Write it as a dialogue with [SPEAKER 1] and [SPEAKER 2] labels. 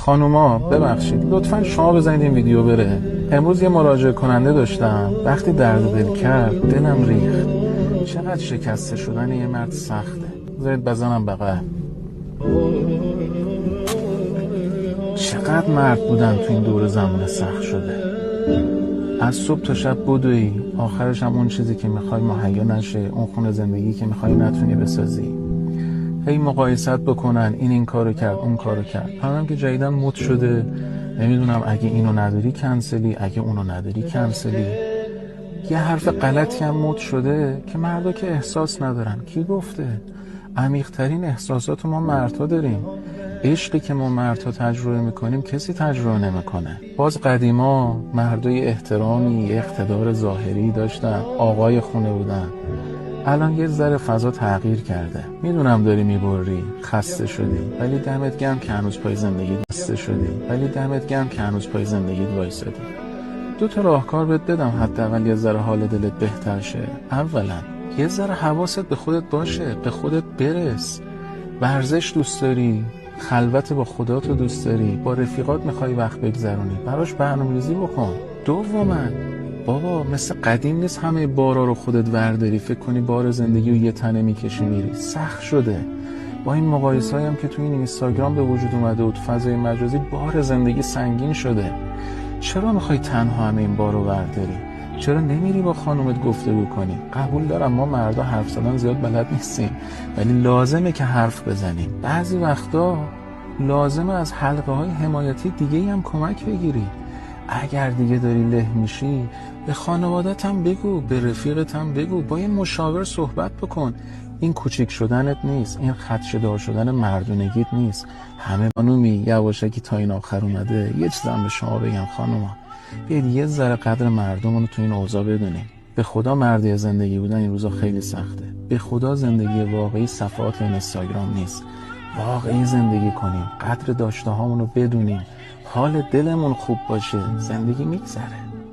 [SPEAKER 1] خانوما ببخشید لطفاً شما بزنید این ویدیو بره. امروز یه مراجعه کننده داشتم، وقتی درد دل کرد دلم ریخت. چقدر شکسته شدن یه مرد سخته. بذارید بزنم بغل. چقدر مرد بودن تو این دور زمانه سخت شده. از صبح تا شب بدوی، آخرش هم اون چیزی که میخوای مهیا نشه، اون خونه زندگی که میخوای نتونی بسازی. هی مقایست بکنن، این کارو کرد اون کارو کرد. هم که جدیدن مد شده، نمیدونم اگه اینو نداری کنسلی، اگه اونو نداری کنسلی. یه حرف غلطی هم مد شده که مردا که احساس ندارن. کی گفته؟ عمیق‌ترین احساسات ما مردها داریم. عشقی که ما مردها تجربه میکنیم کسی تجربه نمیکنه. باز قدیما مردای احترامی، اقتدار ظاهری داشتن، آقای خونه بودن. الان یه ذره فضا تغییر کرده. میدونم داری میبری، خسته شدی، ولی دمت گرم که هنوز پای زندگیت وایسادی. 2 تا راهکار بهت بدم حداقل یه ذره حال دلت بهتر شه. اولا یه ذره حواست به خودت باشه، به خودت برس. ورزش دوست داری، خلوت با خدات رو دوست داری، با رفیقات میخوای وقت بگذرونی، براش برنامه‌ریزی بکن. دوما بابا مثل قدیم نیست همه بارا رو خودت ورداری، فکر کنی بار زندگی رو یه تنه میکشی میری. سخت شده. با این مقایسه‌ای هم که تو این اینستاگرام به وجود اومده و تو فضای مجازی، بار زندگی سنگین شده. چرا میخوای تنها همه این بار رو ورداری؟ چرا نمیری با خانومت گفتگو کنی؟ قبول دارم ما مردا حرف زدن زیاد بلد نیستیم، ولی لازمه که حرف بزنیم. بعضی وقتا لازمه از حلقه های حمایتی دیگه هم کمک بگیری. اگر دیگه داری له میشی، به خانوادت هم بگو، به رفیقت هم بگو، با یه مشاور صحبت بکن. این کوچیک شدنت نیست، این خدشه‌دار شدن مردونگیت نیست. همه خانومی یواشکی تا این آخر اومده. یه چیزم به شما بگم خانوما، بیاید یه ذره قدر مردمون رو تو این اوضاع بدونیم. به خدا مردی زندگی بودن این روزا خیلی سخته. به خدا زندگی واقعی صفحات اینستاگرام نیست. واقعی زندگی کنیم، قدر داشته هامون رو بدونیم، حال دلمون خوب باشه، زندگی میگذره.